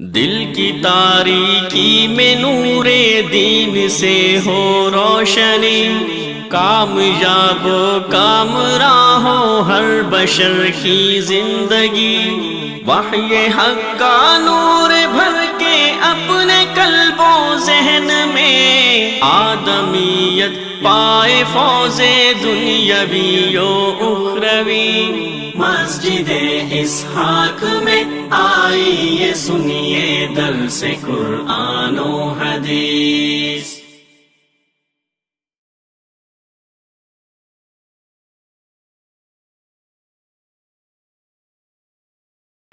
دل کی تاریکی میں نور دین سے ہو روشنی، کامیاب و کامراں ہو ہر بشر کی زندگی، وحی حق کا نور بھر کے اپنے قلب و ذہن میں، آدمیت پائے فوز دنیاوی و اخروی۔ مسجد اسحاق میں آئیے سنیے درس قرآن و حدیث۔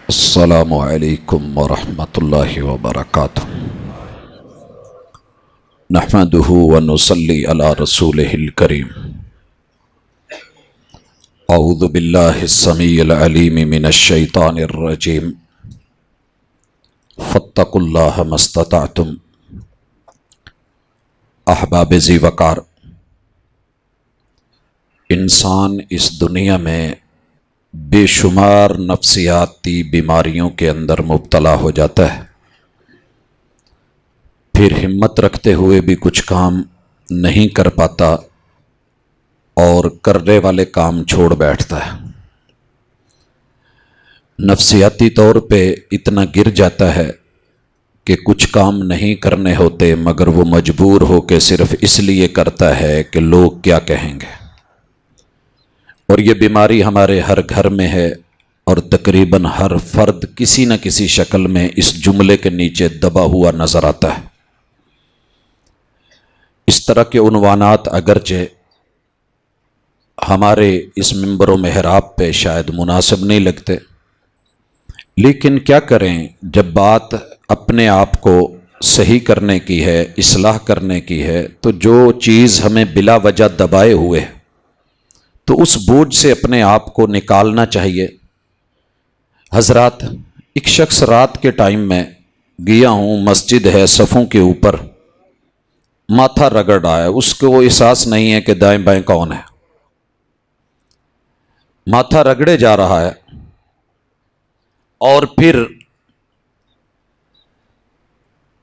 السلام علیکم ورحمۃ اللہ وبرکاتہ۔ نحمدہ ونصلی علی رسولہ الکریم۔ اعوذ باللہ السمیع العلیم من الشیطان الرجیم۔ فاتقوا اللہ ما استطعتم۔ احباب ذی وقار، انسان اس دنیا میں بے شمار نفسیاتی بیماریوں کے اندر مبتلا ہو جاتا ہے، پھر ہمت رکھتے ہوئے بھی کچھ کام نہیں کر پاتا اور کرنے والے کام چھوڑ بیٹھتا ہے۔ نفسیاتی طور پہ اتنا گر جاتا ہے کہ کچھ کام نہیں کرنے ہوتے مگر وہ مجبور ہو کے صرف اس لیے کرتا ہے کہ لوگ کیا کہیں گے۔ اور یہ بیماری ہمارے ہر گھر میں ہے، اور تقریباً ہر فرد کسی نہ کسی شکل میں اس جملے کے نیچے دبا ہوا نظر آتا ہے۔ اس طرح کے عنوانات اگرچہ ہمارے اس منبر و محراب پہ شاید مناسب نہیں لگتے، لیکن کیا کریں، جب بات اپنے آپ کو صحیح کرنے کی ہے، اصلاح کرنے کی ہے، تو جو چیز ہمیں بلا وجہ دبائے ہوئے تو اس بوجھ سے اپنے آپ کو نکالنا چاہیے۔ حضرات، ایک شخص رات کے ٹائم میں گیا ہوں، مسجد ہے، صفوں کے اوپر ماتھا رگڑ رہا ہے، اس کو احساس نہیں ہے کہ دائیں بائیں کون ہے، ماتھا رگڑے جا رہا ہے۔ اور پھر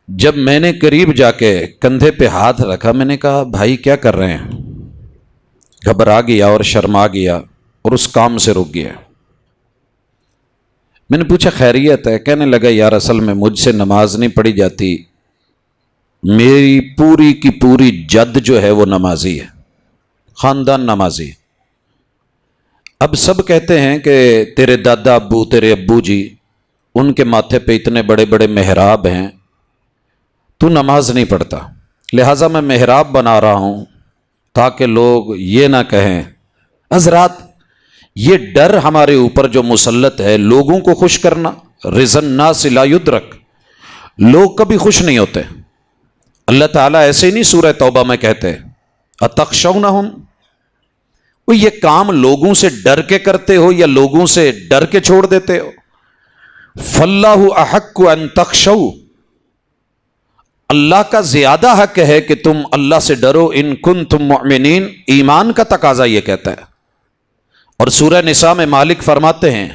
جب میں نے قریب جا کے کندھے پہ ہاتھ رکھا، میں نے کہا بھائی کیا کر رہے ہیں؟ گھبرا گیا اور شرما گیا اور اس کام سے رک گیا۔ میں نے پوچھا خیریت ہے؟ کہنے لگا یار اصل میں مجھ سے نماز نہیں پڑھی جاتی، میری پوری کی پوری جد جو ہے وہ نمازی ہے، خاندان نمازی ہے۔ اب سب کہتے ہیں کہ تیرے دادا ابو، تیرے ابو جی، ان کے ماتھے پہ اتنے بڑے بڑے محراب ہیں، تو نماز نہیں پڑھتا، لہٰذا میں محراب بنا رہا ہوں تاکہ لوگ یہ نہ کہیں۔ حضرات، یہ ڈر ہمارے اوپر جو مسلط ہے لوگوں کو خوش کرنا، رضا الناس لا یدرک، لوگ کبھی خوش نہیں ہوتے۔ اللہ تعالیٰ ایسے ہی نہیں سورہ توبہ میں کہتے اتخشونہم، وہ یہ کام لوگوں سے ڈر کے کرتے ہو یا لوگوں سے ڈر کے چھوڑ دیتے ہو؟ فاللہ احق ان تخشوا، اللہ کا زیادہ حق ہے کہ تم اللہ سے ڈرو، ان کنتم مؤمنین، ایمان کا تقاضا یہ کہتا ہے۔ اور سورہ نساء میں مالک فرماتے ہیں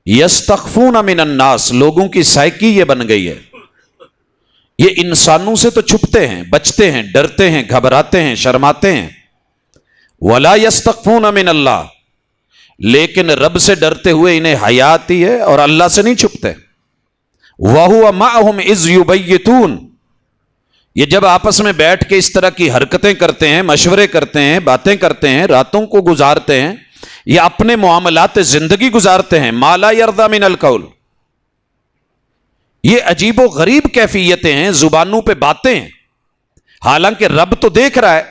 یستخفون من الناس، لوگوں کی سائیکی یہ بن گئی ہے، یہ انسانوں سے تو چھپتے ہیں، بچتے ہیں، ڈرتے ہیں، گھبراتے ہیں، شرماتے ہیں۔ ولا یستخفون من اللہ، لیکن رب سے ڈرتے ہوئے انہیں حیا آتی ہے اور اللہ سے نہیں چھپتے۔ وَهُوَ مَعَهُمْ إِذْ يُبَيِّتُونَ، یہ جب آپس میں بیٹھ کے اس طرح کی حرکتیں کرتے ہیں، مشورے کرتے ہیں، باتیں کرتے ہیں، راتوں کو گزارتے ہیں یا اپنے معاملات زندگی گزارتے ہیں، مَا لَا يَرْضَى مِنَ الْقَوْلِ، یہ عجیب و غریب کیفیتیں ہیں، زبانوں پہ باتیں ہیں، حالانکہ رب تو دیکھ رہا ہے،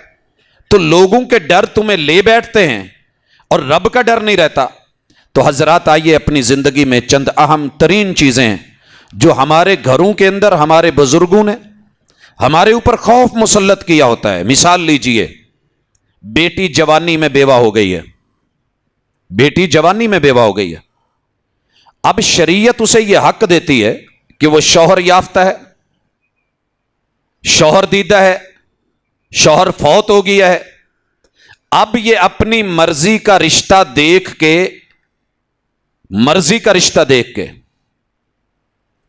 تو لوگوں کے ڈر تمہیں لے بیٹھتے ہیں اور رب کا ڈر نہیں رہتا۔ تو حضرات آئیے اپنی زندگی میں چند اہم ترین چیزیں ہیں جو ہمارے گھروں کے اندر ہمارے بزرگوں نے ہمارے اوپر خوف مسلط کیا ہوتا ہے۔ مثال لیجئے، بیٹی جوانی میں بیوہ ہو گئی ہے، بیٹی جوانی میں بیوہ ہو گئی ہے، اب شریعت اسے یہ حق دیتی ہے کہ وہ شوہر یافتہ ہے، شوہر دیدہ ہے، شوہر فوت ہو گیا ہے، اب یہ اپنی مرضی کا رشتہ دیکھ کے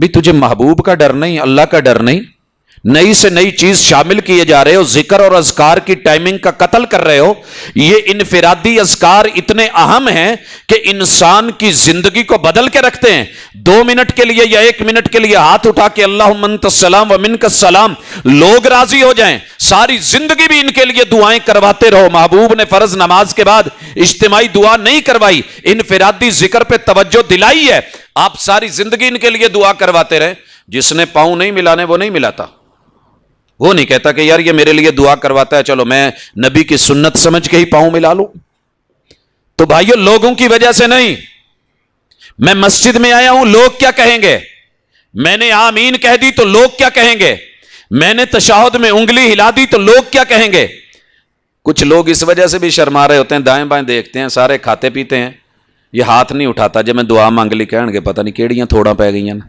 بھی تجھے محبوب کا ڈر نہیں, اللہ کا ڈر نہیں, نئی سے نئی چیز شامل کیے جا رہے ہو, ذکر اور اذکار کی ٹائمنگ کا قتل کر رہے ہو. یہ انفرادی اذکار اتنے اہم ہیں کہ انسان کی زندگی کو بدل کے رکھتے ہیں. 2 منٹ کے لیے یا 1 منٹ کے لیے ہاتھ اٹھا کے اللہم انت السلام و منک السلام, لوگ راضی ہو جائیں, ساری زندگی بھی ان کے لیے دعائیں کرواتے رہو. محبوب نے فرض نماز کے بعد اجتماعی دعا نہیں کروائی, انفرادی ذکر پہ توجہ دلائی ہے. آپ ساری زندگی ان کے لیے دعا کرواتے رہیں. جس نے پاؤں نہیں ملانے وہ نہیں ملاتا, وہ نہیں کہتا کہ یار یہ میرے لیے دعا کرواتا ہے, چلو میں نبی کی سنت سمجھ کے ہی پاؤں ملا لوں. تو بھائیو, لوگوں کی وجہ سے نہیں. میں مسجد میں آیا ہوں, لوگ کیا کہیں گے؟ میں نے آمین کہہ دی تو لوگ کیا کہیں گے؟ میں نے تشہد میں انگلی ہلا دی تو لوگ کیا کہیں گے؟ کچھ لوگ اس وجہ سے بھی شرما رہے ہوتے ہیں, دائیں بائیں دیکھتے ہیں, سارے کھاتے پیتے ہیں, یہ ہاتھ نہیں اٹھاتا. جب میں دعا مانگ لی کہن گے پتہ نہیں کیڑیاں تھوڑا پہ گئی ہیں.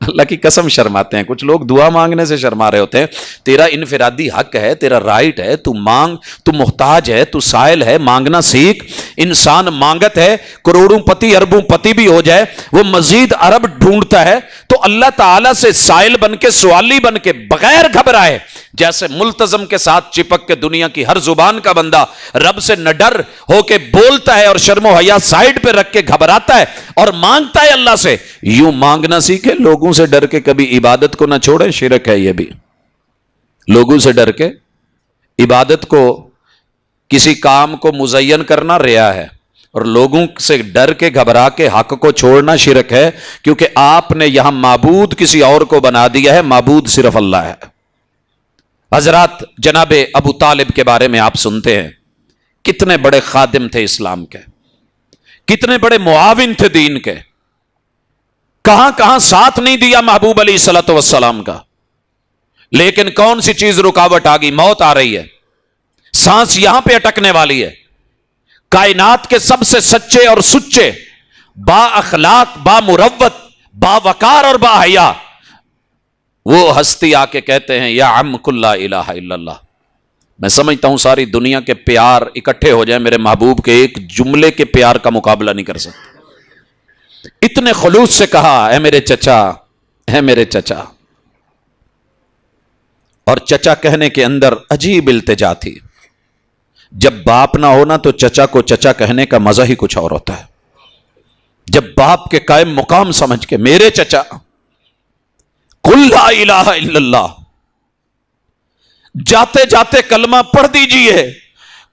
اللہ کی قسم شرماتے ہیں. کچھ لوگ دعا مانگنے سے شرما رہے ہوتے ہیں. تیرا انفرادی حق ہے, تیرا رائٹ ہے, تو مانگ, تو محتاج ہے, تو سائل ہے, مانگنا سیکھ. انسان مانگت ہے, کروڑوں پتی اربوں پتی بھی ہو جائے, وہ مزید ارب ڈھونڈتا ہے. تو اللہ تعالیٰ سے سائل بن کے, سوالی بن کے, بغیر گھبرائے, جیسے ملتزم کے ساتھ چپک کے دنیا کی ہر زبان کا بندہ رب سے نہ ڈر ہو کے بولتا ہے اور شرم و حیا سائڈ پہ رکھ کے گھبراتا ہے اور مانگتا ہے اللہ سے, یوں مانگنا سیکھے. لوگوں سے ڈر کے کبھی عبادت کو نہ چھوڑے, شرک ہے یہ بھی. لوگوں سے ڈر کے عبادت کو, کسی کام کو مزین کرنا ریا ہے, اور لوگوں سے ڈر کے گھبرا کے حق کو چھوڑنا شرک ہے. کیونکہ آپ نے یہاں معبود کسی اور کو بنا دیا ہے, معبود صرف اللہ ہے. حضرات, جناب ابو طالب کے بارے میں آپ سنتے ہیں, کتنے بڑے خادم تھے اسلام کے, کتنے بڑے معاون تھے دین کے, کہاں کہاں ساتھ نہیں دیا محبوب علیہ الصلوۃ والسلام کا. لیکن کون سی چیز رکاوٹ آ گئی؟ موت آ رہی ہے, سانس یہاں پہ اٹکنے والی ہے. کائنات کے سب سے سچے اور سچے, با اخلاق, با مروت, با وقار اور با حیا, وہ ہستی آ کے کہتے ہیں یا عم کل لا الہ الا اللہ. میں سمجھتا ہوں ساری دنیا کے پیار اکٹھے ہو جائیں, میرے محبوب کے ایک جملے کے پیار کا مقابلہ نہیں کر سکتے. اتنے خلوص سے کہا, اے میرے چچا, اے میرے چچا. اور چچا کہنے کے اندر عجیب التجا تھی. جب باپ نہ ہونا تو چچا کو چچا کہنے کا مزہ ہی کچھ اور ہوتا ہے. جب باپ کے قائم مقام سمجھ کے میرے چچا, قل لا الہ الا اللہ, جاتے جاتے کلمہ پڑھ دیجئے,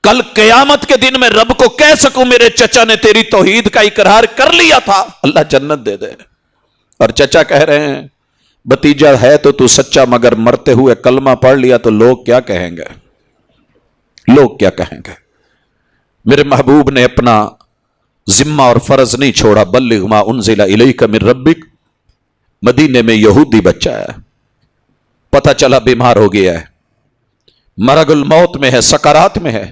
کل قیامت کے دن میں رب کو کہہ سکوں میرے چچا نے تیری توحید کا اقرار کر لیا تھا, اللہ جنت دے دے. اور چچا کہہ رہے ہیں بھتیجا ہے تو سچا, مگر مرتے ہوئے کلمہ پڑھ لیا تو لوگ کیا کہیں گے, لوگ کیا کہیں گے. میرے محبوب نے اپنا ذمہ اور فرض نہیں چھوڑا. بلغ ما انزل الیک من ربک. مدینے میں یہودی بچہ ہے, پتہ چلا بیمار ہو گیا ہے, مرگ الموت میں ہے, سکرات میں ہے.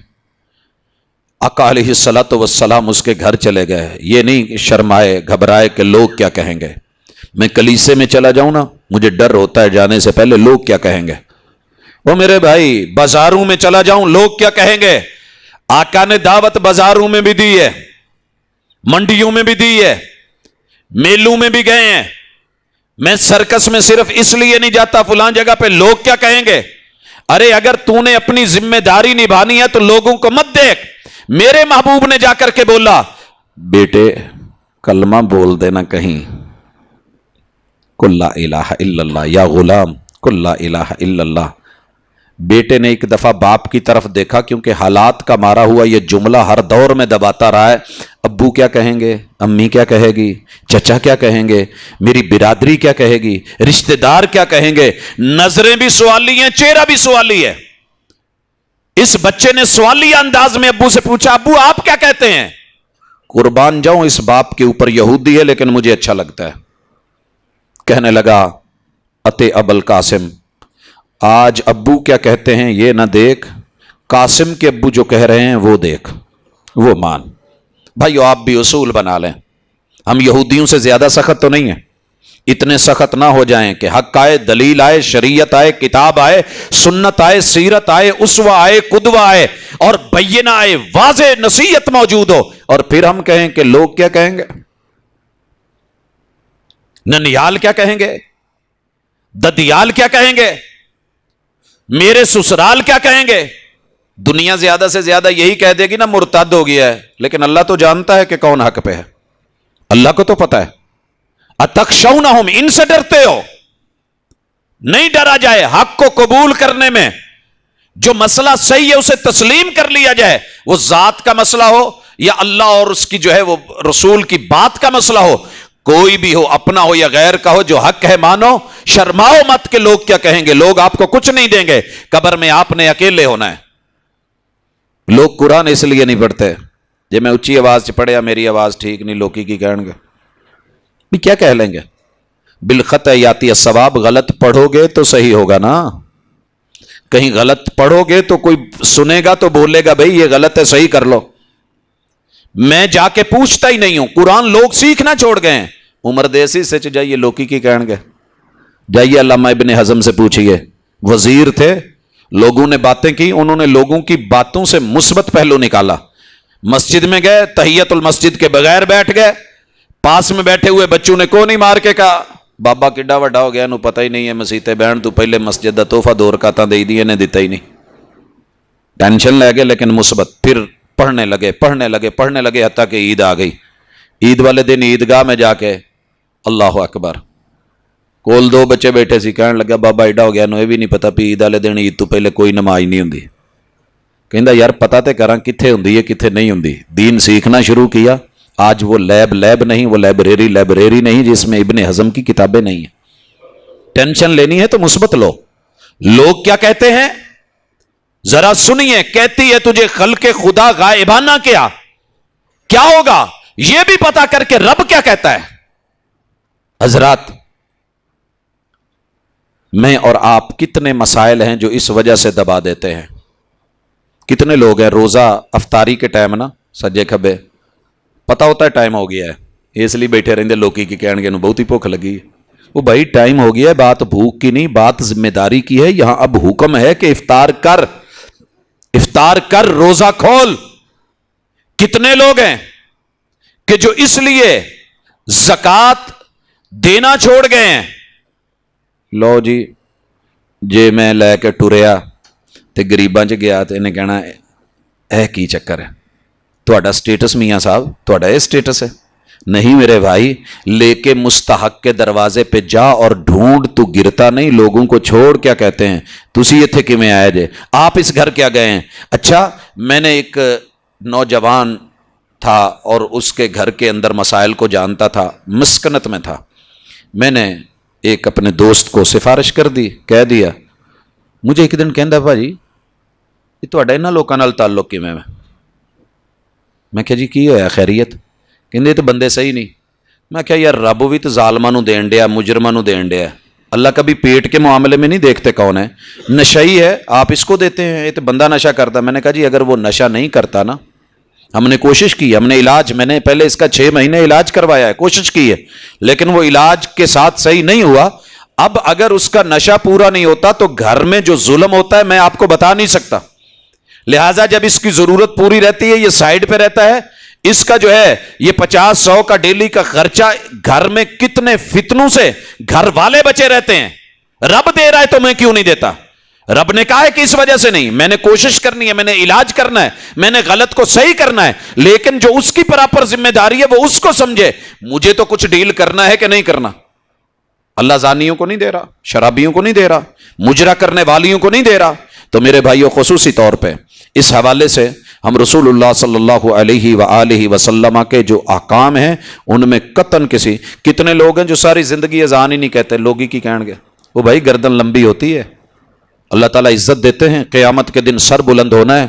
آقا علیہ الصلوۃ والسلام اس کے گھر چلے گئے. یہ نہیں شرمائے گھبرائے کہ لوگ کیا کہیں گے. میں کلیسے میں چلا جاؤں نا, مجھے ڈر ہوتا ہے جانے سے پہلے لوگ کیا کہیں گے. وہ میرے بھائی, بازاروں میں چلا جاؤں لوگ کیا کہیں گے. آقا نے دعوت بازاروں میں بھی دی ہے, منڈیوں میں بھی دی ہے, میلوں میں بھی گئے ہیں. میں سرکس میں صرف اس لیے نہیں جاتا فلان جگہ پہ لوگ کیا کہیں گے. ارے اگر تو نے اپنی ذمہ داری نبھانی ہے تو لوگوں کو مت دیکھ. میرے محبوب نے جا کر کے بولا, بیٹے کلمہ بول دینا کہیں, قل لا الہ الا اللہ, یا غلام قل لا الہ الا اللہ. بیٹے نے ایک دفعہ باپ کی طرف دیکھا, کیونکہ حالات کا مارا ہوا یہ جملہ ہر دور میں دباتا رہا ہے. ابو کیا کہیں گے, امی کیا کہے گی, چچا کیا کہیں گے, میری برادری کیا کہے گی, رشتہ دار کیا کہیں گے. نظریں بھی سوالی ہیں, چہرہ بھی سوالی ہے. اس بچے نے سوالی انداز میں ابو سے پوچھا, ابو آپ کیا کہتے ہیں. قربان جاؤں اس باپ کے اوپر یہودی ہے لیکن مجھے اچھا لگتا ہے. کہنے لگا اتے ابل قاسم, آج ابو کیا کہتے ہیں یہ نہ دیکھ, قاسم کے ابو جو کہہ رہے ہیں وہ دیکھ, وہ مان. بھائیو آپ بھی اصول بنا لیں, ہم یہودیوں سے زیادہ سخت تو نہیں ہیں. اتنے سخت نہ ہو جائیں کہ حق آئے, دلیل آئے, شریعت آئے, کتاب آئے, سنت آئے, سیرت آئے, اسوہ آئے, قدوہ آئے, اور بینہ آئے, واضح نصیحت موجود ہو, اور پھر ہم کہیں کہ لوگ کیا کہیں گے. ننیال کیا کہیں گے, ددیال کیا کہیں گے, میرے سسرال کیا کہیں گے. دنیا زیادہ سے زیادہ یہی کہہ دے گی نا مرتد ہو گیا ہے, لیکن اللہ تو جانتا ہے کہ کون حق پہ ہے, اللہ کو تو پتا ہے. اتخشونہم, ان سے ڈرتے ہو, نہیں ڈرا جائے حق کو قبول کرنے میں. جو مسئلہ صحیح ہے اسے تسلیم کر لیا جائے, وہ ذات کا مسئلہ ہو یا اللہ اور اس کی جو ہے وہ رسول کی بات کا مسئلہ ہو, کوئی بھی ہو, اپنا ہو یا غیر کا ہو, جو حق ہے مانو, شرماؤ مت کہ لوگ کیا کہیں گے. لوگ آپ کو کچھ نہیں دیں گے, قبر میں آپ نے اکیلے ہونا ہے. لوگ قرآن اس لیے نہیں پڑھتے, جب میں اونچی آواز سے پڑھیا میری آواز ٹھیک نہیں, لوکی کی کہیں گے بھی کیا کہہ لیں گے. بالخطأ یاتی الثواب, غلط پڑھو گے تو صحیح ہوگا نا. کہیں غلط پڑھو گے تو کوئی سنے گا تو بولے گا بھئی یہ غلط ہے, صحیح کر لو. میں جا کے پوچھتا ہی نہیں ہوں, قرآن لوگ سیکھنا چھوڑ گئے ہیں. عمر دیسی سے جائیے لوکی کی کہیں گے, جائیے علامہ ابن حزم سے پوچھئے, وزیر تھے, لوگوں نے باتیں کی, انہوں نے لوگوں کی باتوں سے مثبت پہلو نکالا. مسجد میں گئے, تحیت المسجد کے بغیر بیٹھ گئے, پاس میں بیٹھے ہوئے بچوں نے کو نہیں مار کے کہا بابا کڈا وڈا ہو گیا, نو پتہ ہی نہیں ہے مسیتے بہن, تو پہلے مسجد دا تحفہ 2 رکعتاں دے دی, نے دیتا ہی نہیں. ٹینشن لے گئے لیکن مثبت. پھر پڑھنے لگے حتیٰ کہ عید آ گئی. عید والے دن عیدگاہ میں جا کے اللہ اکبر, کول 2 بچے بیٹھے سی, کہنے لگا بابا ایڈا ہو گیا, نو یہ بھی نہیں پتا بھی عید والے دن عید تو پہلے کوئی نماز نہیں ہوندی. کہندا یار پتا تے کراں کتھے ہوندی ہے کتھے نہیں ہوندی. دین سیکھنا شروع کیا, آج وہ لیب نہیں, وہ لائبریری نہیں جس میں ابن حزم کی کتابیں نہیں ہیں. ٹینشن لینی ہے تو مثبت لو. لوگ کیا کہتے ہیں ذرا سنیے, کہتی ہے تجھے خلق خدا غائبانہ کیا ہوگا یہ بھی پتا کر کے رب کیا کہتا ہے. حضرات, میں اور آپ کتنے مسائل ہیں جو اس وجہ سے دبا دیتے ہیں. کتنے لوگ ہیں روزہ افطاری کے ٹائم نا سجے کھبے پتا ہوتا ہے ٹائم ہو گیا ہے, اس لیے بیٹھے رہتے لوکی کی کہنے گے بہت ہی بھوک لگی. وہ بھائی ٹائم ہو گیا ہے, بات بھوک کی نہیں, بات ذمہ داری کی ہے. یہاں اب حکم ہے کہ افطار کر, روزہ کھول. کتنے لوگ ہیں کہ جو اس لیے زکوٰۃ دینا چھوڑ گئے ہیں. لو جی میں لے کے ٹریا تے غریباں چ گیا تے انہیں کہنا اے کی چکر ہے, تہاڈا سٹیٹس میاں صاحب, تہاڈا یہ سٹیٹس ہے. نہیں میرے بھائی, لے کے مستحق کے دروازے پہ جا اور ڈھونڈ, تو گرتا نہیں. لوگوں کو چھوڑ کیا کہتے ہیں تسی ایتھے کیویں آئے جے, آپ اس گھر کیا گئے ہیں. اچھا, میں نے ایک نوجوان تھا اور اس کے گھر کے اندر مسائل کو جانتا تھا, مسکنت میں تھا. میں نے ایک اپنے دوست کو سفارش کر دی, کہہ دیا. مجھے ایک دن کہندا بھاجی یہ تہاڈا انہاں لوکاں نال تعلق کیویں ہے. میں کہا جی کی ہویا خیریت. کہندے تو بندے صحیح نہیں. میں کہا یار رب بھی تو ظالماں نو دین ڈیا, مجرماں نو دین ڈیا. اللہ کبھی پیٹ کے معاملے میں نہیں دیکھتے کون ہے. نشئی ہے آپ اس کو دیتے ہیں, یہ تو بندہ نشہ کرتا. میں نے کہا جی اگر وہ نشہ نہیں کرتا نا, ہم نے کوشش کی, ہم نے علاج, میں نے پہلے اس کا 6 مہینے علاج کروایا ہے, کوشش کی ہے, لیکن وہ علاج کے ساتھ صحیح نہیں ہوا. اب اگر اس کا نشہ پورا نہیں ہوتا تو گھر میں جو ظلم ہوتا ہے میں آپ کو بتا نہیں سکتا. لہٰذا جب اس کی ضرورت پوری رہتی ہے یہ سائڈ پہ رہتا ہے. اس کا جو ہے یہ 50-100 کا ڈیلی کا خرچہ, گھر میں کتنے فتنوں سے گھر والے بچے رہتے ہیں. رب دے رہا ہے تو میں کیوں نہیں دیتا. رب نے کہا ہے کہ اس وجہ سے نہیں, میں نے کوشش کرنی ہے, میں نے علاج کرنا ہے, میں نے غلط کو صحیح کرنا ہے, لیکن جو اس کی پراپر ذمہ داری ہے وہ اس کو سمجھے. مجھے تو کچھ ڈیل کرنا ہے کہ نہیں کرنا. اللہ زانیوں کو نہیں دے رہا, شرابیوں کو نہیں دے رہا, مجرا کرنے والیوں کو نہیں دے رہا. تو میرے بھائیوں, خصوصی طور پہ اس حوالے سے ہم رسول اللہ صلی اللہ علیہ وآلہ وسلم کے جو احکام ہیں ان میں قطعاً کتنے لوگ ہیں جو ساری زندگی اذان ہی نہیں کہتے, لوگی کی کہیں گے. وہ بھائی گردن لمبی ہوتی ہے, اللہ تعالیٰ عزت دیتے ہیں, قیامت کے دن سر بلند ہونا ہے.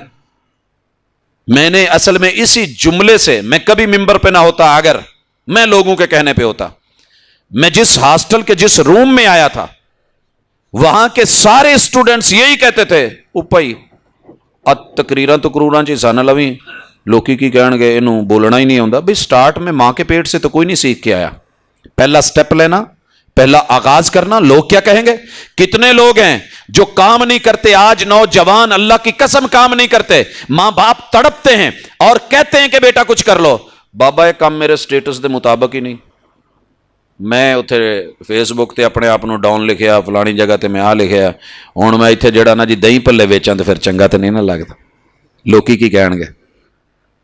میں نے اصل میں اسی جملے سے, میں کبھی ممبر پہ نہ ہوتا اگر میں لوگوں کے کہنے پہ ہوتا. میں جس ہاسٹل کے جس روم میں آیا تھا وہاں کے سارے اسٹوڈنٹس یہی کہتے تھے, اوپائی تقریراں چ حصہ نہ لویں, لوکی کی کہن گے انہوں بولنا ہی نہیں آتا. بھائی سٹارٹ میں ماں کے پیٹ سے تو کوئی نہیں سیکھ کے آیا. پہلا سٹیپ لینا, پہلا آغاز کرنا. لوگ کیا کہیں گے. کتنے لوگ ہیں جو کام نہیں کرتے, آج نوجوان اللہ کی قسم کام نہیں کرتے, ماں باپ تڑپتے ہیں اور کہتے ہیں کہ بیٹا کچھ کر لو. بابا یہ کام میرے سٹیٹس دے مطابق ہی نہیں, ਮੈਂ ਉੱਥੇ ਫੇਸਬੁੱਕ ਤੇ ਆਪਣੇ ਆਪ ਨੂੰ ਡਾਊਨ ਲਿਖਿਆ, ਫਲਾਣੀ ਜਗ੍ਹਾ ਤੇ ਮੈਂ ਆ ਲਿਖਿਆ, ਹੁਣ ਮੈਂ ਇੱਥੇ ਜਿਹੜਾ ਨਾ ਜੀ ਦਹੀਂ ਭੱਲੇ ਵੇਚਾਂ ਤੇ ਫਿਰ ਚੰਗਾ ਤੇ ਨਹੀਂ ਨਾ ਲੱਗਦਾ, ਲੋਕੀ ਕੀ ਕਹਿਣਗੇ।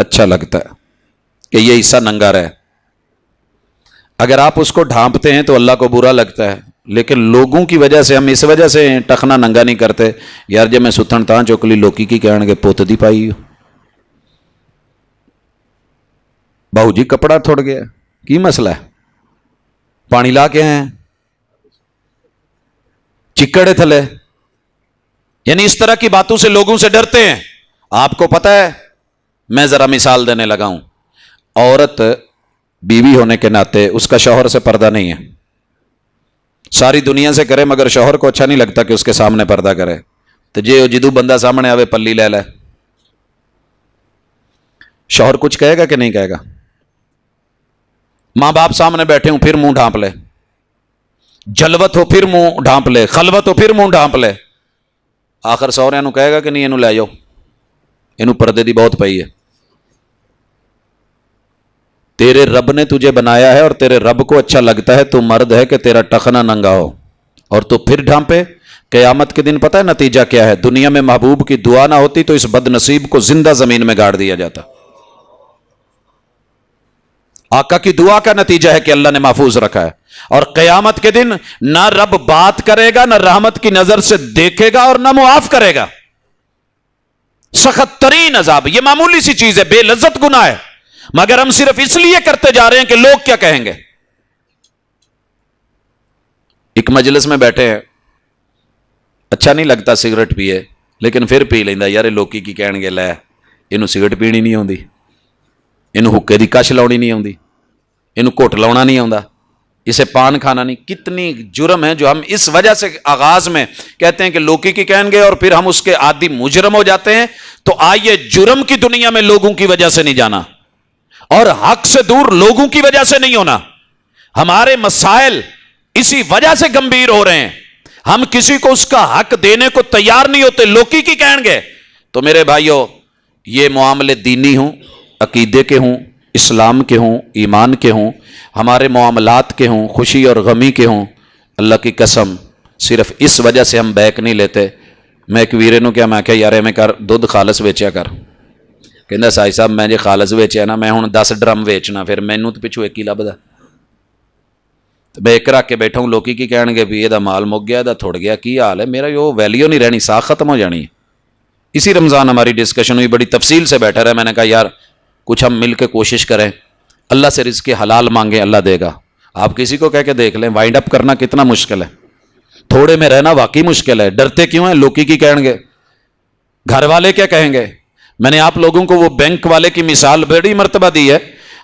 اچھا لگتا ہے کہ یہ حصہ ننگا رہے. اگر آپ اس کو ڈھانپتے ہیں تو اللہ کو برا لگتا ہے. لیکن لوگوں کی وجہ سے ہم اس وجہ سے ٹخنا ننگا نہیں کرتے, یار جب میں ستھن تاں چوکلی لوکی کی کہن گے پوت دی پائی ہو, بہو جی کپڑا تھوڑ گیا, کی مسئلہ ہے, پانی لا کے ہیں چکڑے تھلے. یعنی اس طرح کی باتوں سے لوگوں سے ڈرتے ہیں. آپ کو پتہ ہے, میں ذرا مثال دینے لگا ہوں, عورت بیوی ہونے کے ناطے اس کا شوہر سے پردہ نہیں ہے, ساری دنیا سے کرے مگر شوہر کو اچھا نہیں لگتا کہ اس کے سامنے پردہ کرے, تو جے جدو بندہ سامنے آوے پلی لے لے. شوہر کچھ کہے گا کہ نہیں کہے گا؟ ماں باپ سامنے بیٹھے ہوں پھر منہ ڈھانپ لے, جلوت ہو پھر منہ ڈھانپ لے, خلوت ہو پھر منہ ڈھانپ لے. آخر سہرے نو کہے گا کہ نہیں اینو لے جاؤ, اینو پردے دی بہت پئی ہے. تیرے رب نے تجھے بنایا ہے اور تیرے رب کو اچھا لگتا ہے تو مرد ہے کہ تیرا ٹخنا ننگا ہو, اور تو پھر ڈھانپے. قیامت کے دن پتہ ہے نتیجہ کیا ہے؟ دنیا میں محبوب کی دعا نہ ہوتی تو اس بد نصیب کو زندہ زمین میں گاڑ دیا جاتا. آقا کی دعا کا نتیجہ ہے کہ اللہ نے محفوظ رکھا ہے. اور قیامت کے دن نہ رب بات کرے گا, نہ رحمت کی نظر سے دیکھے گا, اور نہ معاف کرے گا. سخت ترین عذاب. یہ معمولی سی چیز ہے, بے لذت گناہ ہے, مگر ہم صرف اس لیے کرتے جا رہے ہیں کہ لوگ کیا کہیں گے. ایک مجلس میں بیٹھے ہیں, اچھا نہیں لگتا سگریٹ پیے, لیکن پھر پی لینا. یار لوکی کی کہن گے لے اینو سگریٹ پینی نہیں آتی, اینو حکے دی کش لاؤنی نہیں آتی, اینو گھٹ لاؤنا نہیں آتا, اسے پان کھانا نہیں. کتنی جرم ہے جو ہم اس وجہ سے آغاز میں کہتے ہیں کہ لوکی کی کہیں گے اور پھر ہم اس کے عادی مجرم ہو جاتے ہیں. تو آئیے جرم کی دنیا میں لوگوں کی وجہ سے نہیں جانا, اور حق سے دور لوگوں کی وجہ سے نہیں ہونا. ہمارے مسائل اسی وجہ سے گمبھیر ہو رہے ہیں. ہم کسی کو اس کا حق دینے کو تیار نہیں ہوتے, لوکی کی کہیں گے. تو میرے بھائیوں, یہ معاملے دینی ہوں, عقیدے کے ہوں, اسلام کے ہوں, ایمان کے ہوں, ہمارے معاملات کے ہوں, خوشی اور غمی کے ہوں, اللہ کی قسم صرف اس وجہ سے ہم بیک نہیں لیتے. میں ایک ویرے نو کیا میں کہا یار میں کر دودھ خالص ویچیا کر, کہندا سائی صاحب میں جے خالص ویچیا نا میں ہن 10 ڈرم ویچنا, پھر مینوں تو پچھو ایک ہی لبدا. تو میں ایک رکھ کے بیٹھا ہوں, لوکی کی کہن گے بھی یہ مال مک گیا, دا تھوڑ گیا, کی حال ہے میرا, وہ ویلیو نہیں رہنی, ساکھ ختم ہو جانی. اسی رمضان ہماری ڈسکشن ہوئی, بڑی تفصیل سے بیٹھا رہا. میں نے کہا یار کچھ ہم مل کے کوشش کریں, اللہ سے رزق حلال مانگیں, اللہ دے گا. آپ کسی کو کہہ کے دیکھ لیں, وائنڈ اپ کرنا کتنا مشکل ہے, تھوڑے میں رہنا واقعی مشکل ہے. ڈرتے کیوں ہیں؟ لوکی کی کہیں گے, گھر والے کیا کہیں گے. میں نے آپ لوگوں کو وہ بینک والے کی مثال بڑی مرتبہ دی ہے.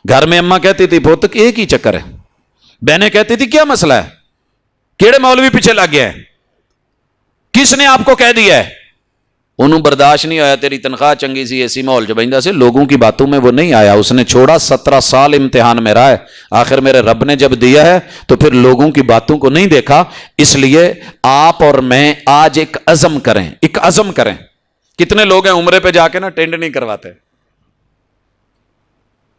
گھر میں اماں کہتی تھی پوت ایک ہی چکر ہے, بہنیں کہتی تھی کیا مسئلہ ہے, کیڑے مولوی پیچھے لگ گیا ہے, کس نے آپ کو کہہ دیا ہے. انہوں برداشت نہیں آیا, تیری تنخواہ چنگی سی ایسی ماحول چ بہندا سے, لوگوں کی باتوں میں وہ نہیں آیا, اس نے چھوڑا. 17 سال امتحان میں رہا ہے, آخر میرے رب نے جب دیا ہے تو پھر لوگوں کی باتوں کو نہیں دیکھا. اس لیے آپ اور میں آج ایک عزم کریں, ایک عزم کریں. کتنے لوگ ہیں عمرے پہ جا کے نا ٹینڈ نہیں کرواتے,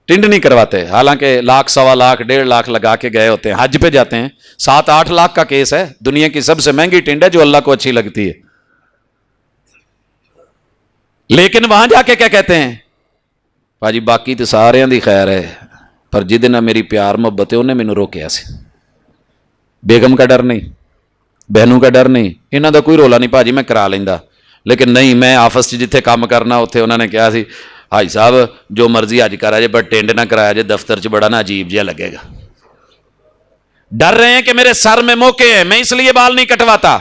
ٹینڈ نہیں کرواتے, حالانکہ 1 لاکھ 1.25 لاکھ 1.5 لاکھ لگا کے گئے ہوتے ہیں. حج پہ جاتے ہیں 7-8 لاکھ کا کیس ہے, دنیا کی سب سے مہنگی ٹینڈ ہے جو اللہ کو اچھی لگتی ہے. لیکن وہاں جا کے کیا کہتے ہیں, پاجی باقی تو سارے دی خیر ہے, پر جس دن میری پیار محبت ہے انہیں مینوں روکیا سی. بیگم کا ڈر نہیں, بہنوں کا ڈر نہیں, انہاں دا کوئی رولا نہیں, پاجی میں کرا لیندا. لیکن نہیں, میں آفس جتھے کام کرنا اتنے انہوں نے کہا سی حاج صاحب جو مرضی حج کرا جائے پر ٹینڈ نہ کرایا جائے, دفتر چ بڑا نا عجیب جہا لگے گا. ڈر رہے ہیں کہ میرے سر میں موقع ہے, میں اس لیے بال نہیں کٹواتا.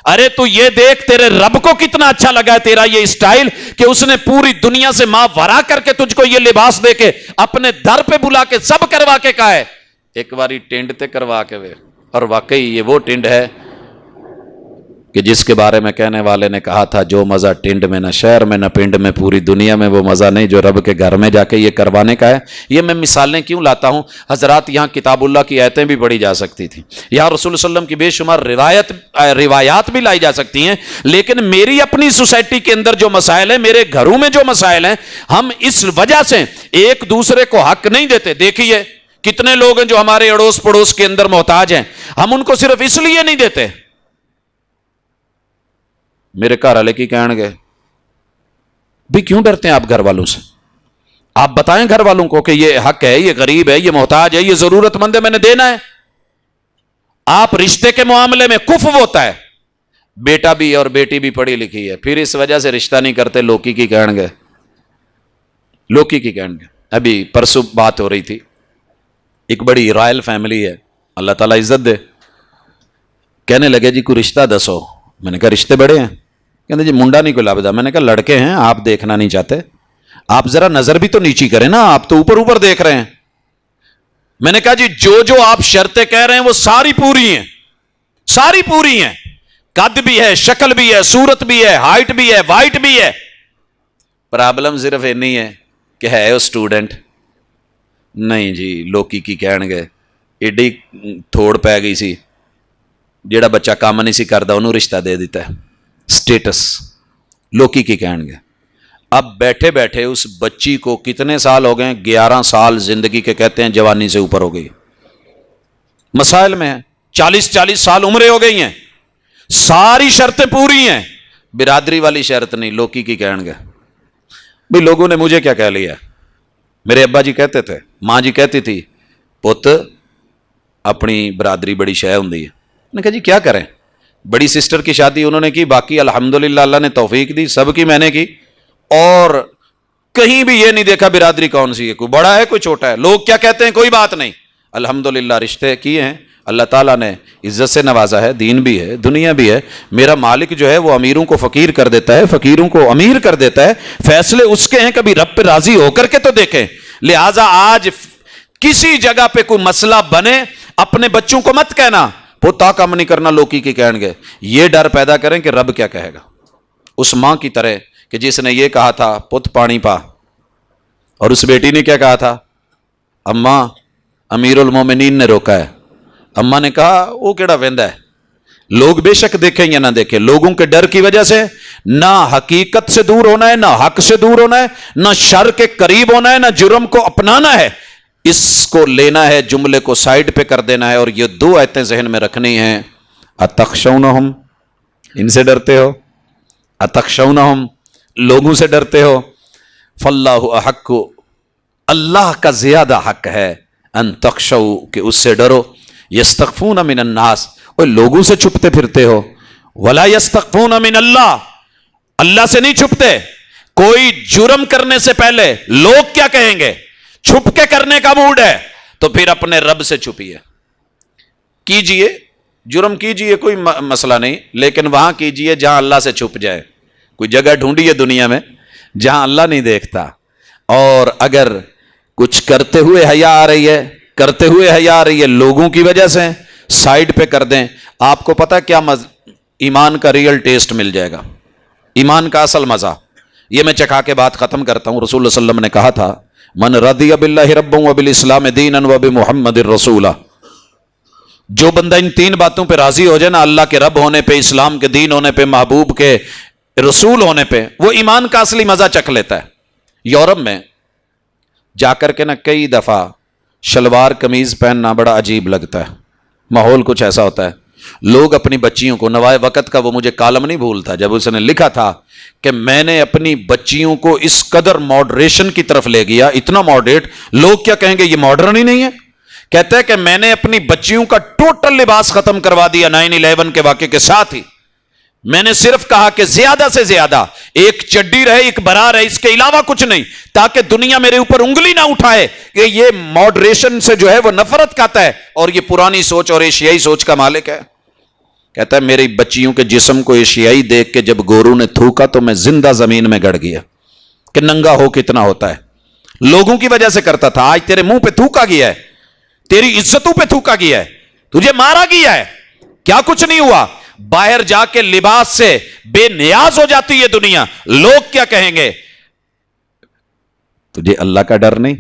ارے تو یہ دیکھ تیرے رب کو کتنا اچھا لگا ہے تیرا یہ اسٹائل, کہ اس نے پوری دنیا سے ماں ورا کر کے تجھ کو یہ لباس دے کے اپنے در پہ بلا کے سب کروا کے کہا ہے ایک باری ٹینڈ تے کروا کے وے. اور واقعی یہ وہ ٹینڈ ہے کہ جس کے بارے میں کہنے والے نے کہا تھا جو مزہ ٹینڈ میں نہ شہر میں نہ پنڈ میں, پوری دنیا میں وہ مزہ نہیں جو رب کے گھر میں جا کے یہ کروانے کا ہے. یہ میں مثالیں کیوں لاتا ہوں حضرات, یہاں کتاب اللہ کی آیتیں بھی پڑھی جا سکتی تھیں, یہاں رسول صلی اللہ علیہ وسلم کی بے شمار روایات بھی لائی جا سکتی ہیں. لیکن میری اپنی سوسائٹی کے اندر جو مسائل ہیں, میرے گھروں میں جو مسائل ہیں, ہم اس وجہ سے ایک دوسرے کو حق نہیں دیتے. دیکھیے کتنے لوگ ہیں جو ہمارے اڑوس پڑوس کے اندر محتاج ہیں, ہم ان کو صرف اس لیے نہیں دیتے. میرے گھر والے کی کہن گے بھی کیوں ڈرتے ہیں آپ گھر والوں سے, آپ بتائیں گھر والوں کو کہ یہ حق ہے, یہ غریب ہے, یہ محتاج ہے, یہ ضرورت مند ہے, میں نے دینا ہے. آپ رشتے کے معاملے میں کفو ہوتا ہے, بیٹا بھی اور بیٹی بھی پڑھی لکھی ہے, پھر اس وجہ سے رشتہ نہیں کرتے, لوکی کی کہن گے, لوکی کی کہن گے. ابھی پرسوں بات ہو رہی تھی, ایک بڑی رائل فیملی ہے, اللہ تعالیٰ عزت دے, کہنے لگے جی کوئی رشتہ دسو. میں نے کہا رشتے بڑے ہیں. کہتے جی منڈا نہیں کوئی لابدہ. میں نے کہا لڑکے ہیں, آپ دیکھنا نہیں چاہتے, آپ ذرا نظر بھی تو نیچی کریں نا, آپ تو اوپر اوپر دیکھ رہے ہیں. میں نے کہا جی جو آپ شرطیں کہہ رہے ہیں وہ ساری پوری ہیں, ساری پوری ہیں, قد بھی ہے, شکل بھی ہے, صورت بھی ہے, ہائٹ بھی ہے, وائٹ بھی ہے. پرابلم صرف اینی ہے کہ ہے وہ سٹوڈنٹ. نہیں جی لوکی کی کہن گے, ایڈی تھوڑ پی گئی سی, جیڑا بچہ کام نہیں سی کردا انہوں رشتہ دے دیتا ہے, سٹیٹس. لوکی کی کہن گے. اب بیٹھے بیٹھے اس بچی کو کتنے سال ہو گئے, 11 سال زندگی کے کہتے ہیں, جوانی سے اوپر ہو گئی, مسائل میں ہے, 40 سال عمریں ہو گئی ہیں, ساری شرطیں پوری ہیں, برادری والی شرط نہیں. لوکی کی کہن گے بھئی لوگوں نے مجھے کیا کہہ لیا. میرے ابا جی کہتے تھے, ماں جی کہتی تھی, پت اپنی برادری بڑی شے ہوندی ہے. میں نے کہا جی کیا کریں, بڑی سسٹر کی شادی انہوں نے کی, باقی الحمدللہ اللہ نے توفیق دی, سب کی میں نے کی, اور کہیں بھی یہ نہیں دیکھا برادری کون سی ہے, کوئی بڑا ہے کوئی چھوٹا ہے, لوگ کیا کہتے ہیں کوئی بات نہیں. الحمدللہ رشتے کیے ہیں, اللہ تعالیٰ نے عزت سے نوازا ہے, دین بھی ہے, دنیا بھی ہے. میرا مالک جو ہے وہ امیروں کو فقیر کر دیتا ہے, فقیروں کو امیر کر دیتا ہے. فیصلے اس کے ہیں, کبھی رب پہ راضی ہو کر کے تو دیکھیں. لہٰذا آج کسی جگہ پہ کوئی مسئلہ بنے, اپنے بچوں کو مت کہنا پوتا کم نہیں کرنا, لوکی کی کہن گے. یہ ڈر پیدا کریں کہ رب کیا کہے گا. اس ماں کی طرح کہ جس نے یہ کہا تھا پت پانی پا, اور اس بیٹی نے کیا کہا تھا, اماں امیر المومنین نے روکا ہے. اماں نے کہا وہ کیڑا ویندا ہے. لوگ بے شک دیکھیں یا نہ دیکھیں, لوگوں کے ڈر کی وجہ سے نہ حقیقت سے دور ہونا ہے, نہ حق سے دور ہونا ہے, نہ شر کے قریب ہونا ہے, نہ جرم کو اپنانا ہے. اس کو لینا ہے, جملے کو سائڈ پہ کر دینا ہے, اور یہ 2 آیتیں ذہن میں رکھنی ہیں. اتخشونہم, ان سے ڈرتے ہو, اتخشونہم, لوگوں سے ڈرتے ہو. فاللہ احق, اللہ کا زیادہ حق ہے, ان تخشو, کہ اس سے ڈرو. یستخفون من الناس, اور لوگوں سے چھپتے پھرتے ہو. ولا یستخفون من اللہ, اللہ سے نہیں چھپتے. کوئی جرم کرنے سے پہلے لوگ کیا کہیں گے, چھپ کے کرنے کا موڈ ہے تو پھر اپنے رب سے چھپیے, کیجئے جرم کیجئے, کوئی مسئلہ نہیں, لیکن وہاں کیجئے جہاں اللہ سے چھپ جائے. کوئی جگہ ڈھونڈیے دنیا میں جہاں اللہ نہیں دیکھتا. اور اگر کچھ کرتے ہوئے حیا آ رہی ہے, کرتے ہوئے حیا آ رہی ہے, لوگوں کی وجہ سے سائڈ پہ کر دیں. آپ کو پتا کیا ایمان کا ریئل ٹیسٹ مل جائے گا, ایمان کا اصل مزہ. یہ میں چکھا کے بات ختم کرتا ہوں. رسول اللہ صلی اللہ علیہ وسلم نے کہا تھا, من رضی باللہ ربا وبالاسلام دینا وبمحمد رسولا, جو بندہ ان 3 باتوں پہ راضی ہو جائے نا, اللہ کے رب ہونے پہ, اسلام کے دین ہونے پہ, محبوب کے رسول ہونے پہ, وہ ایمان کا اصلی مزہ چکھ لیتا ہے. یورپ میں جا کر کے نا کئی دفعہ شلوار قمیض پہننا بڑا عجیب لگتا ہے, ماحول کچھ ایسا ہوتا ہے. لوگ اپنی بچیوں کو, نوائے وقت کا وہ مجھے کالم نہیں بھولتا جب اس نے لکھا تھا کہ میں نے اپنی بچیوں کو اس قدر ماڈریشن کی طرف لے گیا, اتنا ماڈریٹ, لوگ کیا کہیں گے یہ ماڈرن ہی نہیں ہے. کہتے ہیں کہ میں نے اپنی بچیوں کا ٹوٹل لباس ختم کروا دیا 9/11 کے واقعے کے ساتھ ہی. میں نے صرف کہا کہ زیادہ سے زیادہ ایک چڈی رہے, ایک برا رہے, اس کے علاوہ کچھ نہیں, تاکہ دنیا میرے اوپر انگلی نہ اٹھائے کہ یہ ماڈریشن سے جو ہے وہ نفرت کھاتا ہے اور یہ پرانی سوچ اور ایشیائی سوچ کا مالک ہے. کہتا ہے میری بچیوں کے جسم کو ایشیائی دیکھ کے جب گورو نے تھوکا تو میں زندہ زمین میں گڑ گیا کہ ننگا ہو کتنا ہوتا ہے. لوگوں کی وجہ سے کرتا تھا, آج تیرے منہ پہ تھوکا گیا ہے, تیری عزتوں پہ تھوکا گیا ہے, تجھے مارا گیا ہے, کیا کچھ نہیں ہوا. باہر جا کے لباس سے بے نیاز ہو جاتی ہے دنیا, لوگ کیا کہیں گے. تجھے اللہ کا ڈر نہیں.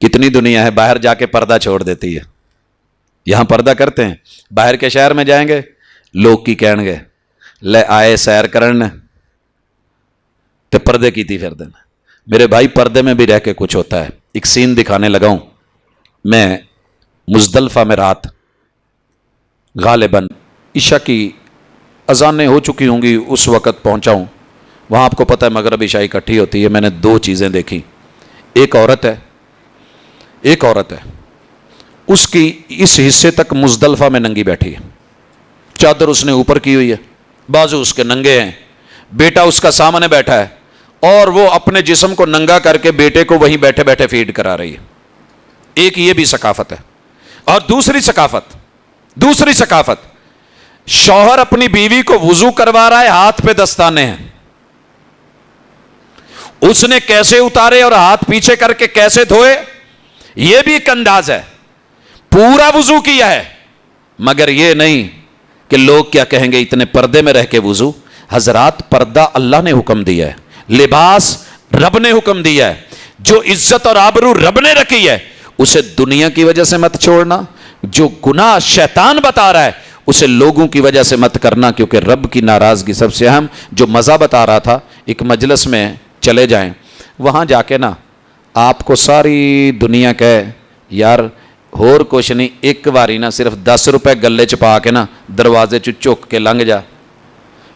کتنی دنیا ہے باہر جا کے پردہ چھوڑ دیتی ہے, یہاں پردہ کرتے ہیں, باہر کے شہر میں جائیں گے لوگ کی کہیں گے لے آئے سیر کرن تے پردے کی تھی پھر دینا. میرے بھائی پردے میں بھی رہ کے کچھ ہوتا ہے. ایک سین دکھانے لگا ہوں. میں مزدلفہ میں رات, غالباً عشاء کی اذانیں ہو چکی ہوں گی, اس وقت پہنچا ہوں. وہاں آپ کو پتہ ہے مغرب عشاء اکٹھی ہوتی ہے. میں نے 2 چیزیں دیکھی. ایک عورت ہے اس کی اس حصے تک مزدلفہ میں ننگی بیٹھی ہے، چادر اس نے اوپر کی ہوئی ہے، بازو اس کے ننگے ہیں، بیٹا اس کا سامنے بیٹھا ہے اور وہ اپنے جسم کو ننگا کر کے بیٹے کو وہیں بیٹھے بیٹھے فیڈ کرا رہی ہے۔ ایک یہ بھی ثقافت ہے۔ اور دوسری ثقافت شوہر اپنی بیوی کو وضو کروا رہا ہے، ہاتھ پہ دستانے ہیں، اس نے کیسے اتارے اور ہاتھ پیچھے کر کے کیسے دھوئے، یہ بھی ایک انداز ہے۔ پورا وضو کیا ہے، مگر یہ نہیں کہ لوگ کیا کہیں گے اتنے پردے میں رہ کے وضو۔ حضرات، پردہ اللہ نے حکم دیا ہے، لباس رب نے حکم دیا ہے، جو عزت اور آبرو رب نے رکھی ہے اسے دنیا کی وجہ سے مت چھوڑنا، جو گناہ شیطان بتا رہا ہے اسے لوگوں کی وجہ سے مت کرنا، کیونکہ رب کی ناراضگی سب سے اہم۔ جو مزہ بتا رہا تھا، ایک مجلس میں چلے جائیں، وہاں جا کے نا آپ کو ساری دنیا کہے یار اور کچھ نہیں، ایک باری نا صرف 10 روپے گلے چ پا کے نا دروازے چک کے لنگ جا،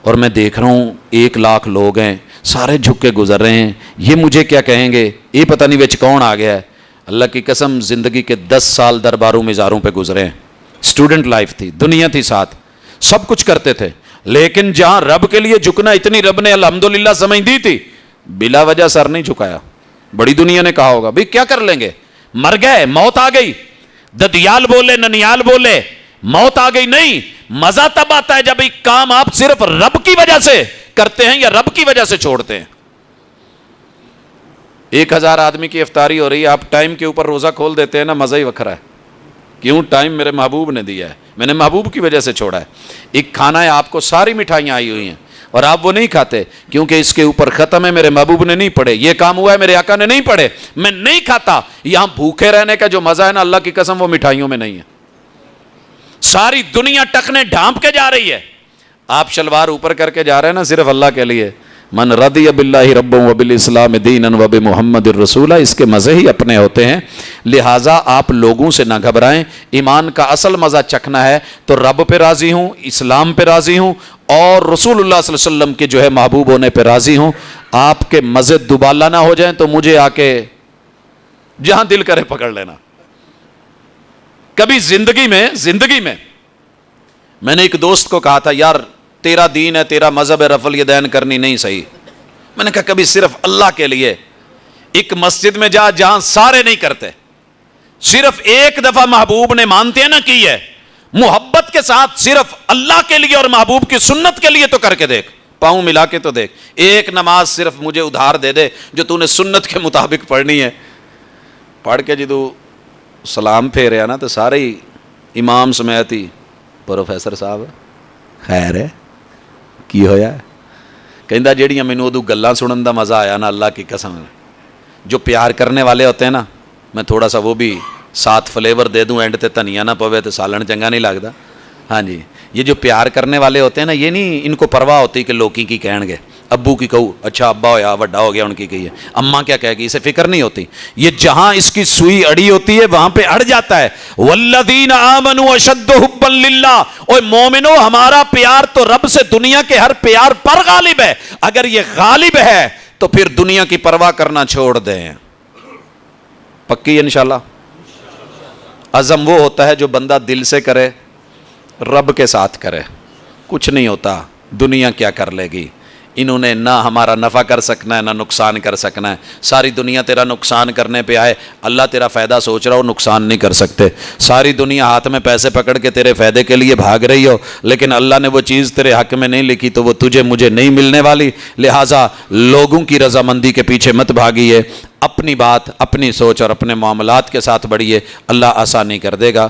اور میں دیکھ رہا ہوں 1 لاکھ لوگ ہیں، سارے جھک کے گزر رہے ہیں، یہ مجھے کیا کہیں گے، یہ پتہ نہیں وچ کون آ گیا ہے۔ اللہ کی قسم، زندگی کے 10 سال درباروں مزاروں پہ گزرے ہیں، اسٹوڈنٹ لائف تھی، دنیا تھی ساتھ، سب کچھ کرتے تھے، لیکن جہاں رب کے لیے جھکنا اتنی رب نے الحمدللہ سمجھ دی تھی، بلا وجہ سر نہیں جھکایا۔ بڑی دنیا نے کہا ہوگا بھئی کیا کر لیں گے، مر گئے، موت آ گئی، ددیال بولے ننیال بولے، موت آ گئی، نہیں، مزہ تب آتا ہے جب ایک کام آپ صرف رب کی وجہ سے کرتے ہیں یا رب کی وجہ سے چھوڑتے ہیں۔ 1000 آدمی کی افطاری ہو رہی ہے، آپ ٹائم کے اوپر روزہ کھول دیتے ہیں نا، مزہ ہی وکھرا ہے۔ کیوں؟ ٹائم میرے محبوب نے دیا ہے، میں نے محبوب کی وجہ سے چھوڑا ہے۔ ایک کھانا ہے، آپ کو ساری مٹھائیاں آئی ہوئی ہیں اور آپ وہ نہیں کھاتے کیونکہ اس کے اوپر ختم ہے، میرے محبوب نے نہیں پڑھے، یہ کام ہوا ہے میرے آقا نے نہیں پڑھے، میں نہیں کھاتا۔ یہاں بھوکے رہنے کا جو مزہ ہے نا، اللہ کی قسم وہ مٹھائیوں میں نہیں ہے۔ ساری دنیا ٹکنے ڈھانپ کے جا رہی ہے، آپ شلوار اوپر کر کے جا رہے ہیں نا صرف اللہ کے لیے۔ من رضی باللہ ربا وبالاسلام دینا وبمحمد الرسولہ، اس کے مزے ہی اپنے ہوتے ہیں۔ لہٰذا آپ لوگوں سے نہ گھبرائیں، ایمان کا اصل مزہ چکھنا ہے تو رب پہ راضی ہوں، اسلام پہ راضی ہوں اور رسول اللہ صلی اللہ علیہ وسلم کے جو ہے محبوب ہونے پہ راضی ہوں۔ آپ کے مزے دوبالا نہ ہو جائیں تو مجھے آ کے جہاں دل کرے پکڑ لینا۔ کبھی زندگی میں میں نے ایک دوست کو کہا تھا، یار تیرا دین ہے، تیرا مذہب ہے، رفع الیدین کرنی نہیں صحیح۔ میں نے کہا کبھی صرف اللہ کے لیے ایک مسجد میں جا جہاں سارے نہیں کرتے، صرف ایک دفعہ محبوب نے مانتے ہیں نا کی ہے، محبت کے ساتھ صرف اللہ کے لیے اور محبوب کی سنت کے لیے تو کر کے دیکھ، پاؤں ملا کے تو دیکھ۔ ایک نماز صرف مجھے ادھار دے دے جو تو نے سنت کے مطابق پڑھنی ہے، پڑھ کے جدو سلام پھیریا نا تو سارے ہی امام سمیت ہی پروفیسر صاحب خیر ہے کی ہویا ہے، کہندا جیڑیاں مینوں ادو گلاں سنن دا مزہ آیا نا، اللہ کی قسم جو پیار کرنے والے ہوتے ہیں نا، میں تھوڑا سا وہ بھی ساتھ فلیور دے دوں، اینڈ تے دھنیا نہ پوے تو سالن چنگا نہیں لگتا۔ ہاں جی، یہ جو پیار کرنے والے ہوتے ہیں نا، یہ نہیں ان کو پرواہ ہوتی کہ لوکی کی کہیں گے، ابو کی کہو اچھا ابا ہویا وڈا ہو گیا ان کی کہی ہے، اماں کیا کہے گی، اسے فکر نہیں ہوتی۔ یہ جہاں اس کی سوئی اڑی ہوتی ہے وہاں پہ اڑ جاتا ہے۔ والذین آمنوا اشد حبا للہ، اوے مومنو ہمارا پیار تو رب سے دنیا کے ہر پیار پر غالب ہے۔ اگر یہ غالب ہے تو پھر دنیا کی پرواہ کرنا چھوڑ دیں۔ پکی انشاءاللہ۔ عزم وہ ہوتا ہے جو بندہ دل سے کرے، رب کے ساتھ کرے، کچھ نہیں ہوتا، دنیا کیا کر لے گی، انہوں نے نہ ہمارا نفع کر سکنا ہے نہ نقصان کر سکنا ہے۔ ساری دنیا تیرا نقصان کرنے پہ آئے، اللہ تیرا فائدہ سوچ رہا ہو، نقصان نہیں کر سکتے۔ ساری دنیا ہاتھ میں پیسے پکڑ کے تیرے فائدے کے لیے بھاگ رہی ہو، لیکن اللہ نے وہ چیز تیرے حق میں نہیں لکھی تو وہ تجھے مجھے نہیں ملنے والی۔ لہٰذا لوگوں کی رضامندی کے پیچھے مت بھاگیے، اپنی بات، اپنی سوچ اور اپنے معاملات کے ساتھ بڑھیے، اللہ آسانی کر دے گا۔